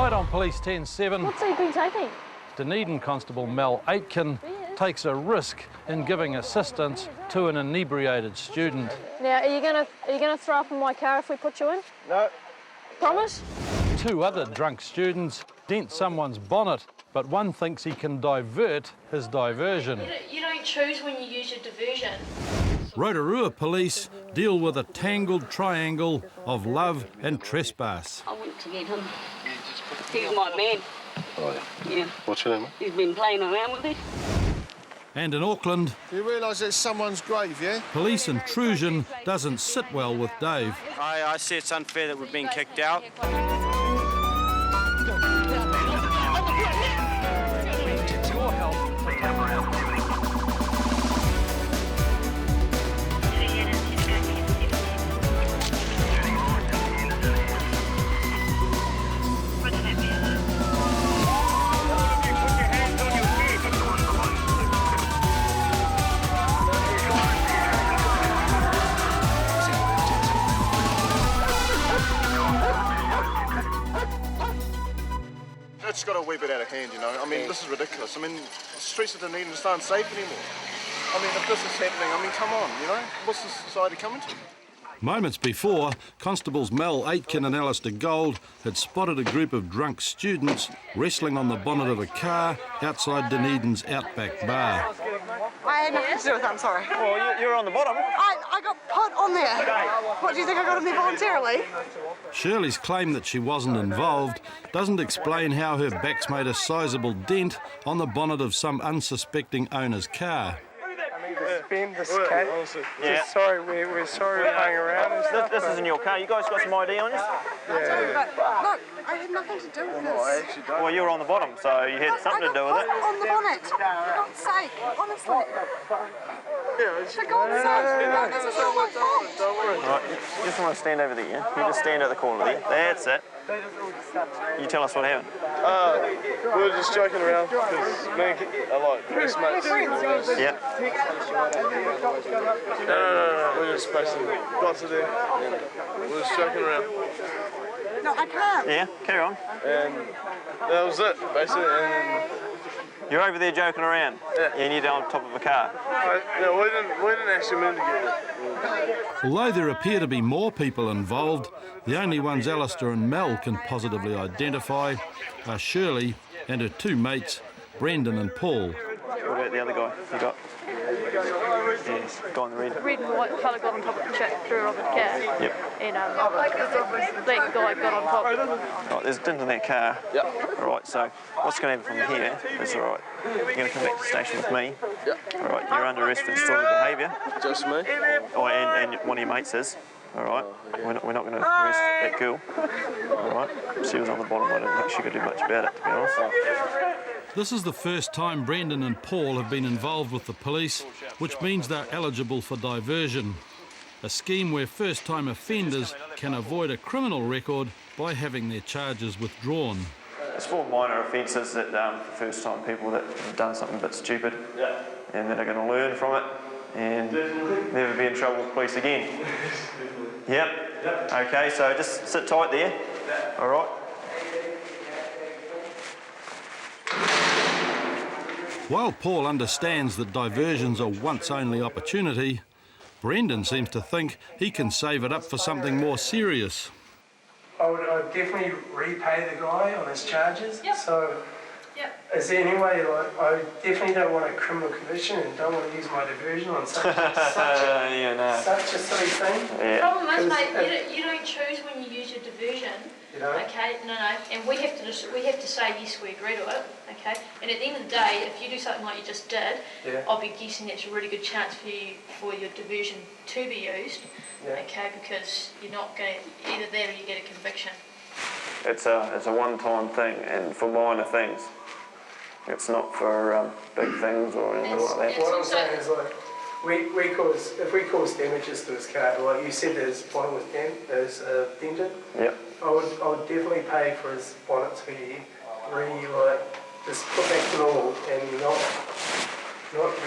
Tonight on Police 10-7... What's he been taking? Dunedin Constable Mel Atkin takes a risk in giving assistance to an inebriated student. Now, are you gonna throw up in my car if we put you in? No. Promise? 2 other drunk students dent someone's bonnet, but one thinks he can divert his diversion. You don't choose when you use your diversion. Rotorua police deal with a tangled triangle of love and trespass. I went to get him. He's my man. Oh, yeah. Yeah. What's your name? He's been playing around with it. And in Auckland, You realise it's someone's grave, yeah? police intrusion doesn't sit well with Dave. I see it's unfair that we've been kicked out. It's got a wee bit out of hand, you know. I mean, this is ridiculous. I mean, the streets of Dunedin just aren't safe anymore. I mean, if this is happening, I mean, come on, you know? What's this society coming to? Moments before, Constables Mel Atkin and Alistair Gold had spotted a group of drunk students wrestling on the bonnet of a car outside Dunedin's Outback bar. I had nothing to do with that, I'm sorry. Well, you're on the bottom. I got put on there. What, do you think I got on there voluntarily? Shirley's claim that she wasn't involved doesn't explain how her back's made a sizable dent on the bonnet of some unsuspecting owner's car. Ben, this is Kate. Yeah. Sorry, we're sorry we're playing around and stuff. This isn't your car. You guys got some ID on you? Sorry, but look, I had nothing to do with this. Well, you were on the bottom, so you had something to do with I it. got put on the bonnet. For God's sake, honestly. For God's sake, no, this is not my fault. Right, you just want to stand over there, yeah? You just stand at the corner there. That's it. You tell us what happened. We were just joking around because me and Kit are like best mates. Yeah. No. We just basically got to there and we were just joking around. No, I can't. Yeah, carry on. And that was it, basically. And You're over there joking around. Yeah. And you're on top of a car. we didn't actually mean to get there. Although there appear to be more people involved, the only ones Alistair and Mel can positively identify are Shirley and her 2 mates, Brendan and Paul. What about the other guy? You got? Yes, guy in the red. Red and white fella got on top of the truck, threw it off the car. Yep. And black guy got on top. Right, there's a dent in that car. Yep. All right, so what's going to happen from here is, all right, you're going to come back to the station with me. Yep. All right, you're under arrest for disorderly behaviour. Just me. Oh, and one of your mates is. All right, we're not going to arrest that girl. All right, she was on the bottom. I don't think she could do much about it, to be honest. This is the first time Brendan and Paul have been involved with the police, which means they're eligible for diversion. A scheme where first-time offenders can avoid a criminal record by having their charges withdrawn. It's for minor offences that first-time people that have done something a bit stupid and that are going to learn from it and never be in trouble with police again. Yep. Okay, so just sit tight there. All right. While Paul understands that diversion's a once-only opportunity, Brendan seems to think he can save it up for something more serious. I'd definitely repay the guy on his charges. Yep. So, Yep. is there any way, like, I definitely don't want a criminal conviction and don't want to use my diversion on such a silly thing. The Yeah. problem is, mate, you don't choose when you use your diversion. You know? Okay, no, and we have to say yes, we agree to it. Okay, and at the end of the day, if you do something like you just did, Yeah. I'll be guessing that's a really good chance for your diversion to be used. Yeah. Okay, because you're not going to either that or you get a conviction. It's a one-time thing, and for minor things. It's not for big things or anything like that. What I'm saying is, like, if we cause damages to his car, like you said, his bonnet was dented. Yep. I would definitely pay for his bonnet to be just put back to normal and not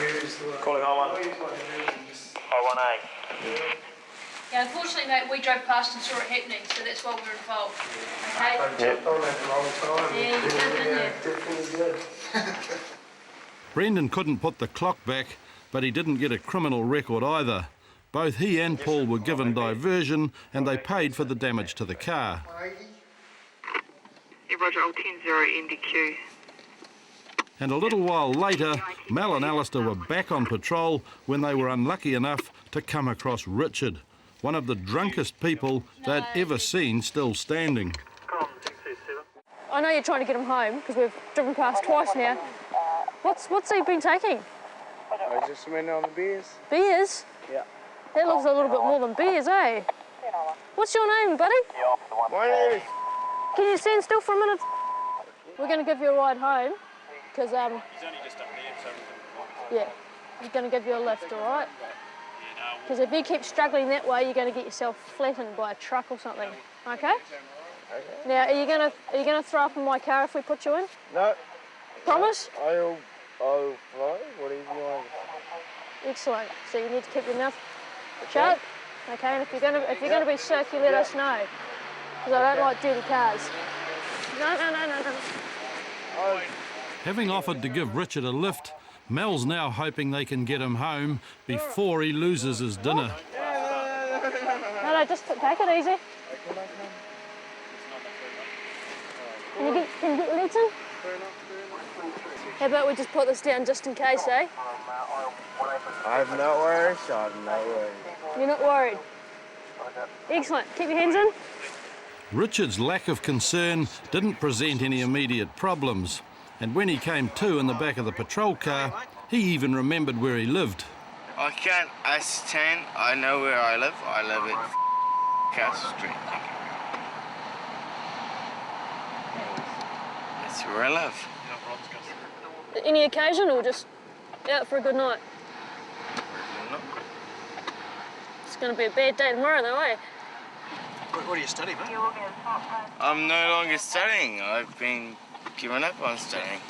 use. Calling I1. Not use my diversion, just I1A. Yeah, unfortunately, mate, we drove past and saw it happening, so that's why we're involved. Okay? I jumped on at the wrong time. Yeah, you did, didn't you? Definitely did. Brendan couldn't put the clock back, but he didn't get a criminal record either. Both he and Paul were given diversion and they paid for the damage to the car. Yeah, Roger, I'll 10-0 NDQ. And a little while later, Mel and Alistair were back on patrol when they were unlucky enough to come across Richard, one of the drunkest people they'd ever seen still standing. I know you're trying to get him home because we've driven past twice now. What's he been taking? I just went on the beers. Beers? Yeah. That looks a little bit more than beers, eh? What's your name, buddy? My name is... Can you stand still for a minute? We're going to give you a ride home because He's only just up there, so we can... yeah, we're going to give you a lift, all right? Because if you keep struggling that way, you're going to get yourself flattened by a truck or something. Okay? Okay. Now, are you going to throw up in my car if we put you in? No. Promise? I'll fly. Whatever you want. Excellent. So you need to keep your mouth shut. Okay. And if you're going to be sick, you let us know. Because I don't like dirty cars. No. Having offered to give Richard a lift, Mel's now hoping they can get him home before he loses his dinner. No, just take it easy. Can you get your legs in? How about we just put this down just in case, eh? I'm not worried, so I'm not worried. You're not worried? Excellent. Keep your hands in. Richard's lack of concern didn't present any immediate problems, and when he came to in the back of the patrol car, he even remembered where he lived. I can't ascertain. I know where I live. I live at Castle Street. That's where I live. Any occasion or just out for a good night? It's going to be a bad day tomorrow though, eh? What do you study, mate? I'm no longer studying. I've been given up on studying.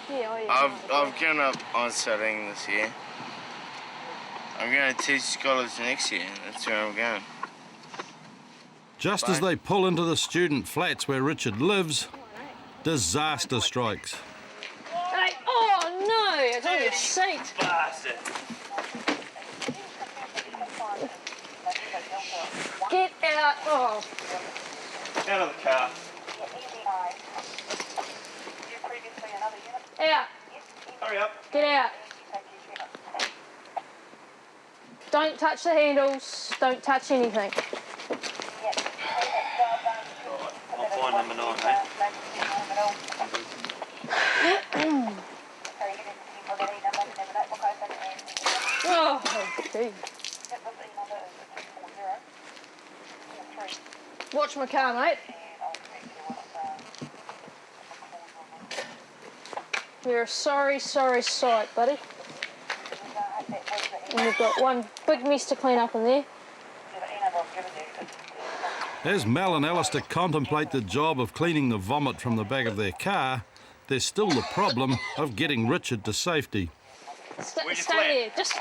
Yeah, I've given up on studying this year. I'm going to teach scholars next year. That's where I'm going. Just as they pull into the student flats where Richard lives, disaster strikes. Hey, oh no! It's on your seat. Bastard. Get out! Oh. Out of the car. Out! Hurry up. Get out! Don't touch the handles. Don't touch anything. I'll find number 9, eh? Oh, gee. Watch my car, mate. You're a sorry sight, buddy. And we've got one big mess to clean up in there. As Mel and Alistair contemplate the job of cleaning the vomit from the back of their car, there's still the problem of getting Richard to safety. Stay there. Just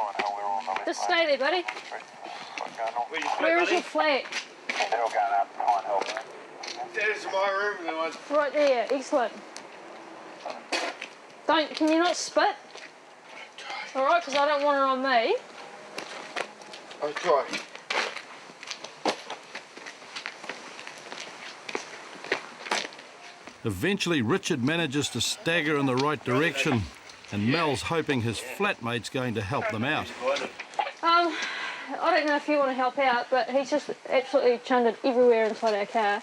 stay there, buddy. Where is your flat? That is my room. Right there. Excellent. Can you not spit? All right, because I don't want it on me. I'll try. Eventually, Richard manages to stagger in the right direction, and Mel's hoping his flatmate's going to help them out. I don't know if you want to help out, but he's just absolutely chundered everywhere inside our car.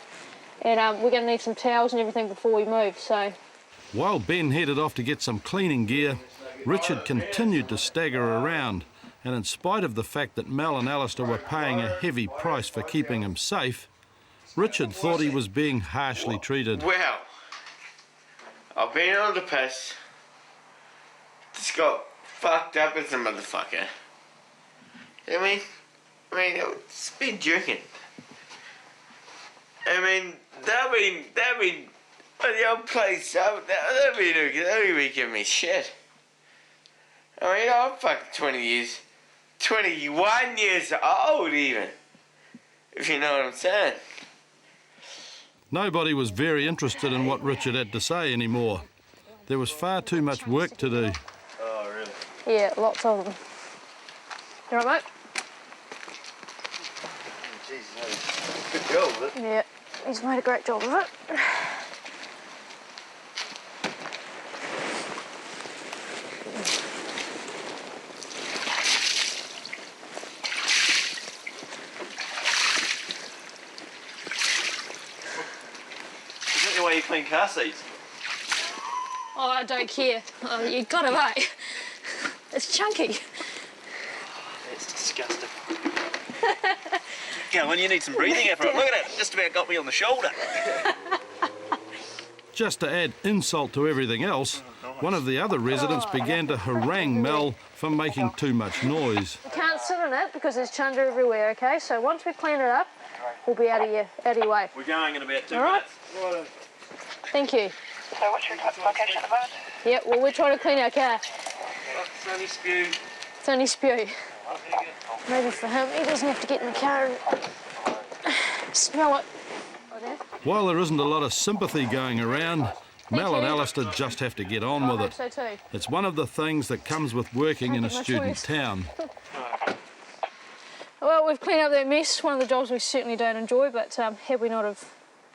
And we're going to need some towels and everything before we move, so... While Ben headed off to get some cleaning gear, Richard continued to stagger around, and in spite of the fact that Mel and Alistair were paying a heavy price for keeping him safe, Richard thought he was being harshly treated. Well, I've been on the piss. Just got fucked up as a motherfucker. I mean, it's been drinking. I mean, they've been at the old place. They've been giving me shit. I mean, I'm fucking 20 years 21 years old even, if you know what I'm saying. Nobody was very interested in what Richard had to say anymore. There was far too much work to do. Oh, really? Yeah, lots of them. You all right, mate? Jesus, good job with it. Yeah, he's made a great job of it. Is that the way you clean car seats? Oh, I don't care. Oh, you got it, mate. It's chunky. It's disgusting. Go on, you need some breathing effort. Look at it, just about got me on the shoulder. Just to add insult to everything else, one of the other residents began to harangue Mel for making too much noise. You can't sit in it because there's chunder everywhere, okay? So once we clean it up, we'll be out of your way. We're going in about 2 All right. minutes. Thank you. So what's your location at the moment? Yeah, well, we're trying to clean our car. It's only spew. It's only spew. Maybe for him, he doesn't have to get in the car and smell it. While there isn't a lot of sympathy going around, Mel and Alistair just have to get on with I it. hope so too. It's one of the things that comes with working in a student town. Well, we've cleaned up that mess. One of the jobs we certainly don't enjoy, but had we not have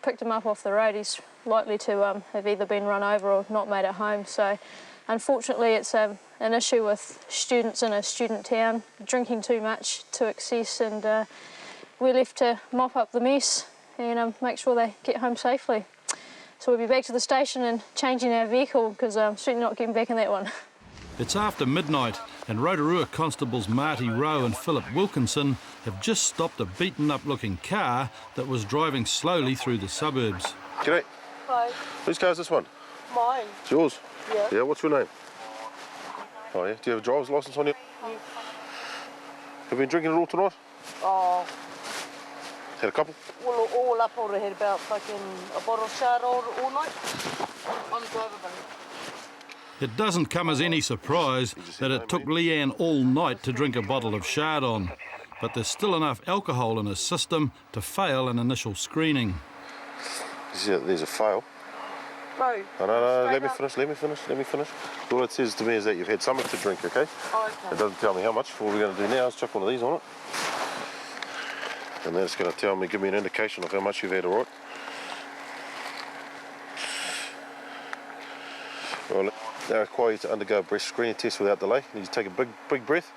picked him up off the road, he's likely to have either been run over or not made it home. So unfortunately it's an issue with students in a student town, drinking too much to excess, and we're left to mop up the mess and make sure they get home safely. So we'll be back to the station and changing our vehicle, because I'm certainly not getting back in that one. It's after midnight and Rotorua Constables Marty Rowe and Philip Wilkinson have just stopped a beaten-up looking car that was driving slowly through the suburbs. G'day. Hi. Whose car is this one? Mine. It's yours? Yeah. Yeah, what's your name? Oh, yeah. Do you have a driver's licence on you? Yeah. Have you been drinking it all tonight? Oh, Had a couple? well, all up already, had about fucking a bottle of shard all night. On the driver van. It doesn't come as any surprise that it took Leanne all night to drink a bottle of Chardon, but there's still enough alcohol in his system to fail an initial screening. There's a fail. No. No, let me finish. All it says to me is that you've had something to drink, okay? Oh, okay. It doesn't tell me how much. What we're going to do now is chuck one of these on it. And then it's going to tell me, give me an indication of how much you've had, all right? Well, they require you to undergo a breath screening test without delay. You need to take a big breath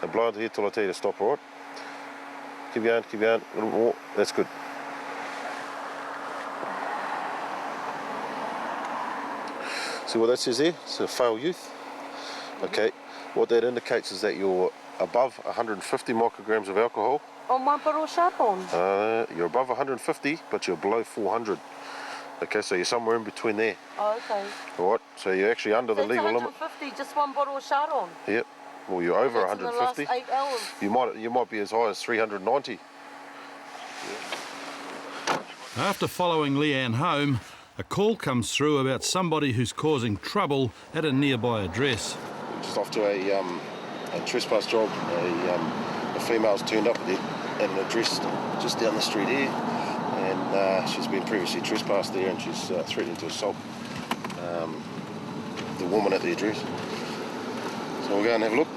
and blow into the air till I tell you to stop, all right? Keep going, a little more. That's good. See what that says there? It's a fail youth. Okay, what that indicates is that you're above 150 micrograms of alcohol. On my bottle of Chardon. You're above 150, but you're below 400. Okay, so you're somewhere in between there. Oh, okay. All right, so you're actually under the legal limit. 150, just one bottle of Chardon. Yep. Well, you're over That's 150. in the last 8 hours. You might be as high as 390. After following Leanne home, a call comes through about somebody who's causing trouble at a nearby address. Just off to a trespass job. A female's turned up at an address just down the street here, and she's been previously trespassed there, and she's threatening to assault the woman at the address. So we'll go and have a look.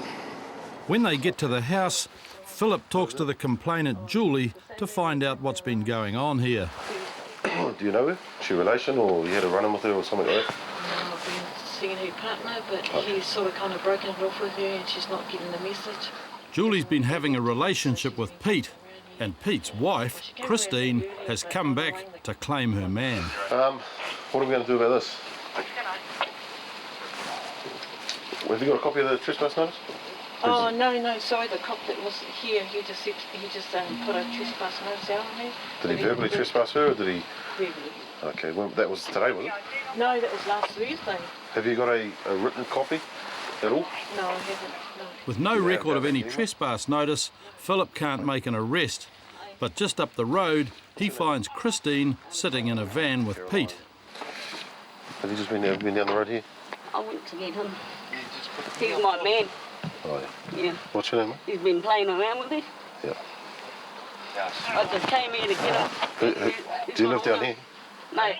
When they get to the house, Philip talks to the complainant Julie to find out what's been going on here. Do you know her? Is she a relation, or you had a run-in with her or something like that? No, I've been seeing her partner, but he's sort of kind of broken it off with her and she's not getting the message. Julie's been having a relationship with Pete, and Pete's wife, Christine, has come back to claim her man. What are we going to do about this? Have you got a copy of the trespass notice? Oh, no, sorry, the cop that was here, he just put a trespass notice out on me. Did he verbally trespass her, or did he? Verbally. Okay, well, that was today, was it? No, that was last Thursday. Have you got a written copy at all? No, I haven't, no. With no record of any trespass notice, Philip can't make an arrest. But just up the road, he finds Christine sitting in a van with Pete. Have you just been down the road here? I went to get him. He's my man. Oh, yeah. Yeah. What's your name, mate? He's been playing around with it. Yeah. I just came here to get him. Do you live down here? No.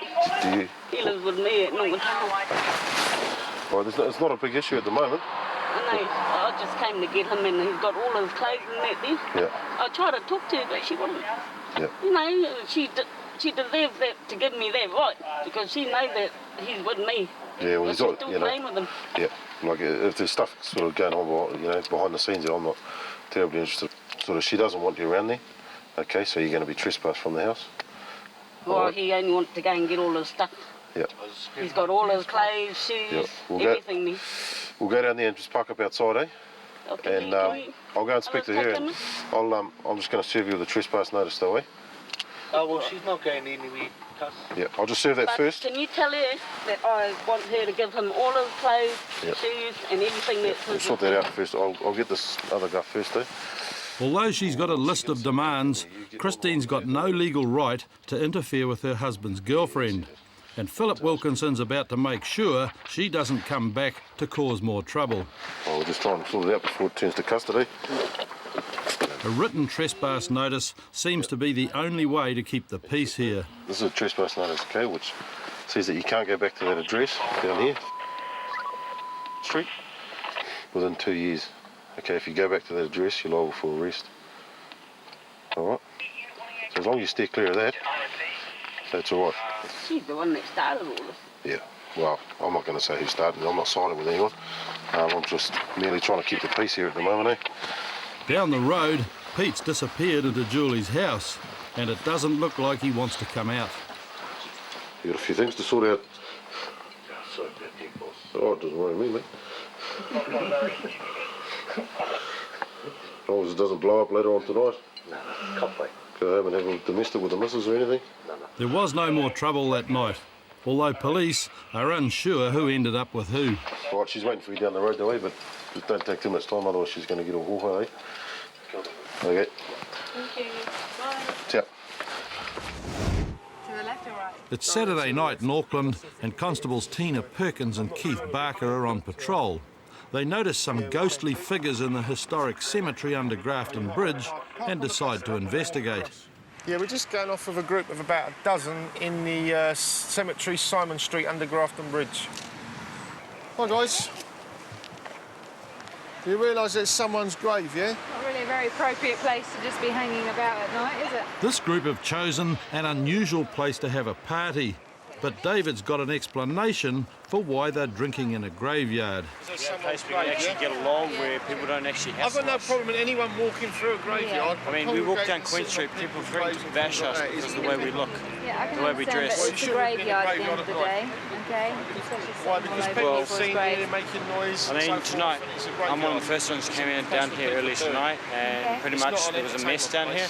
Do you? He lives with me at Nongataha. Well, it's not a big issue at the moment. I just came to get him, and he's got all his clothes and that there. Yeah. I tried to talk to her, but she wouldn't. Yeah. You know, she deserves that to give me that right, because she knows that he's with me. Yeah, well, But he's she's not, still you know. playing with him. Yeah. Like, if there's stuff sort of going on, behind the scenes, I'm not terribly interested. Sort of, she doesn't want you around there. Okay, so you're going to be trespassed from the house. Well, right. he only wants to go and get all his stuff. Yeah. He's got all his clothes, shoes, everything there. We'll go down there and just park up outside, eh? Okay, And I'll go and speak to her. And I'm just going to serve you with a trespass notice, though, eh? Oh, well, she's not going anywhere. Yeah, I'll just serve that But first. can you tell her that I want her to give him all his clothes, shoes, and everything that's We'll his? sort that out first. I'll get this other guy first, eh? Although she's got a list of demands, Christine's got no legal right to interfere with her husband's girlfriend. And Philip Wilkinson's about to make sure she doesn't come back to cause more trouble. Well, we'll just try and sort it out before it turns to custody. A written trespass notice seems to be the only way to keep the peace here. This is a trespass notice, okay, which says that you can't go back to that address down here, street, within 2 years. Okay, if you go back to that address, you're liable for arrest. All right? So as long as you steer clear of that, that's all right. She's the one that started all this. Yeah, well, I'm not going to say who started. I'm not siding with anyone. I'm just merely trying to keep the peace here at the moment, eh? Down the road, Pete's disappeared into Julie's house, and it doesn't look like he wants to come out. You got a few things to sort out. Oh, it doesn't worry me, mate. As long as it doesn't blow up later on tonight. Go home and have a domestic with the missus or anything. There was no more trouble that night, although police are unsure who ended up with who. Right, she's waiting for you down the road, though, eh? But just don't take too much time, otherwise she's going to get all hoha, eh? Okay. Thank you. Bye. Ciao. To the left or right? It's Saturday night in Auckland, and Constables Tina Perkins and Keith Barker are on patrol. They notice some ghostly figures in the historic cemetery under Grafton Bridge and decide to investigate. Yeah, we're just going off with a group of about a dozen in the cemetery Simon Street under Grafton Bridge. Hi guys. You realise it's someone's grave, yeah? Not really a very appropriate place to just be hanging about at night, is it? This group have chosen an unusual place to have a party, but David's got an explanation for why they're drinking in a graveyard. It's a place we can actually get along where people don't actually have. I've got no problem with anyone walking through a graveyard. I mean, we walk down Queen Street, people threaten to bash us because of the way we look, Yeah, I can the way we understand, dress. but it's a graveyard at the end of the day, okay? Why? Because people have seen you making noise. I mean, tonight, I'm one of the first ones who came in down here early tonight, and pretty much there was a mess down here.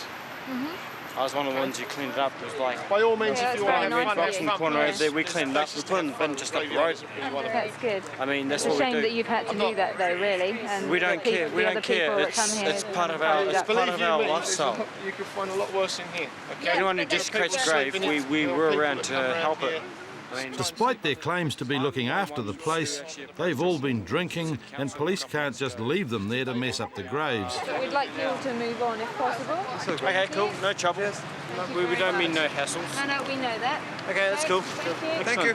I was one of the ones who cleaned it up. It was like, by all means, if you want a red box in the corner over there, we cleaned it up. We put it in the bin just up the road. That's good. I mean, that's It's a what we shame do. that you've had to do that, though, really. And We don't care. We don't care. It's part of our lifestyle. You could find a lot worse in here. Okay? Anyone who desecrates grave, we were around to help it. Despite their claims to be looking after the place, they've all been drinking, and police can't just leave them there to mess up the graves. We'd like you all to move on if possible. Okay, cool. No trouble. We don't mean no hassles. No, we know that. Okay, that's cool. Thank you.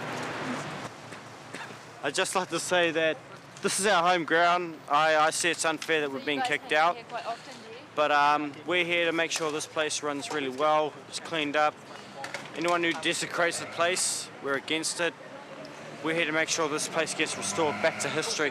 I'd just like to say that this is our home ground. I see it's unfair that we're being kicked out, but we're here to make sure this place runs really well. It's cleaned up. Anyone who desecrates the place, we're against it. We're here to make sure this place gets restored back to history.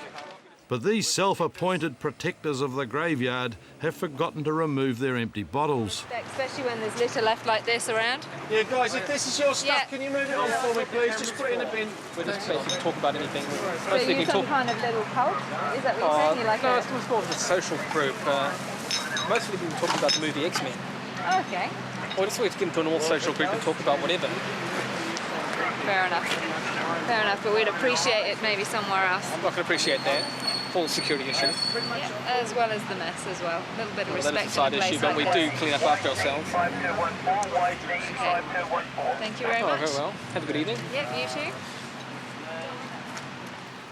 But these self-appointed protectors of the graveyard have forgotten to remove their empty bottles. Especially when there's litter left like this around. Yeah, guys, if this is your stuff, can you move it on for me, please? Just put it in the bin. We're just basically talk about anything. So you're some kind of little cult? Is that what you're saying? You're like no, it's more of a social group. Mostly we were talking about the movie X-Men. Okay. Or just we get into a normal social group and talk about whatever. Fair enough. Fair enough, but we'd appreciate it maybe somewhere else. I'm not going to appreciate that. Full security issue. Yeah, as well as the mess as well. A little bit of respect. That is a side issue, but we do clean up after ourselves. Okay. Thank you very much. Very well. Have a good evening. Yep, you too.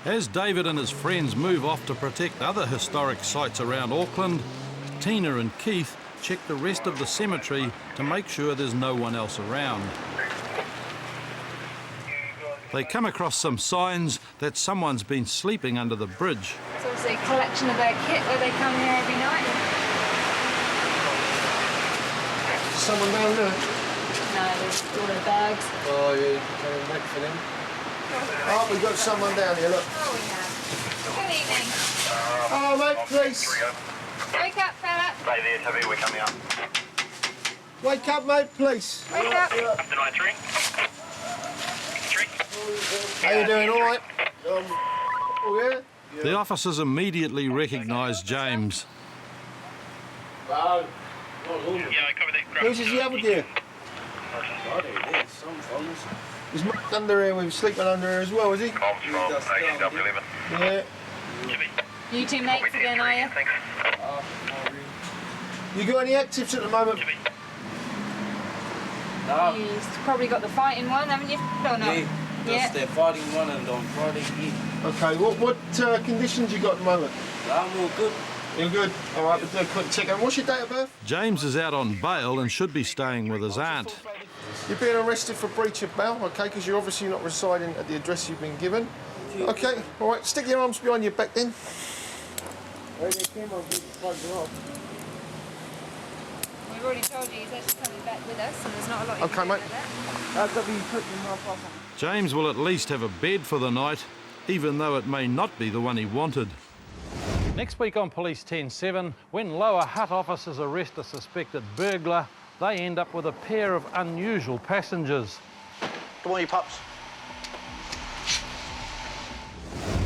As David and his friends move off to protect other historic sites around Auckland, Tina and Keith check the rest of the cemetery to make sure there's no one else around. They come across some signs that someone's been sleeping under the bridge. It's obviously a collection of their kit where they come here every night. Someone down there? No, there's all their bags. Oh, yeah, coming back for them. Oh, we've got someone down here, look. Oh, we have. Good evening. Oh, mate, please. Wake up, fella. Stay there, Tabby, we're coming up. Wake up, mate, please. Wake up. Tonight, 3. How you doing, all right? Oh, yeah? The officers immediately recognise James. Yeah, I cover that. Who's his other dear? He's mucked under here, we were sleeping under here as well, is he? Comms from AW11. Yeah. You two mates again, are you? You got any actives at the moment? No. You've probably got the fighting one, haven't you? Or not? Yeah, just the fighting one and on Friday, yeah. Okay, what conditions you got at the moment? I'm all good. You're good? All right, we'll do a quick check. And what's your date of birth? James is out on bail and should be staying with his aunt. You're being arrested for breach of bail, okay, because you're obviously not residing at the address you've been given. Okay, all right, stick your arms behind your back then. We've already told you he's actually coming back with us, and there's not a lot you can do about that. James will at least have a bed for the night, even though it may not be the one he wanted. Next week on Police 10-7, when Lower Hutt officers arrest a suspected burglar, they end up with a pair of unusual passengers. Come on, you pups.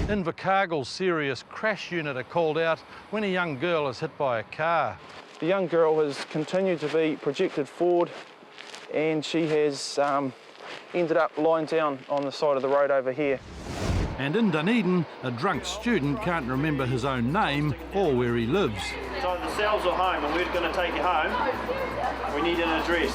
Invercargill's serious crash unit are called out when a young girl is hit by a car. The young girl has continued to be projected forward and she has ended up lying down on the side of the road over here. And in Dunedin, a drunk student can't remember his own name or where he lives. So the cells are home and we're going to take you home. We need an address.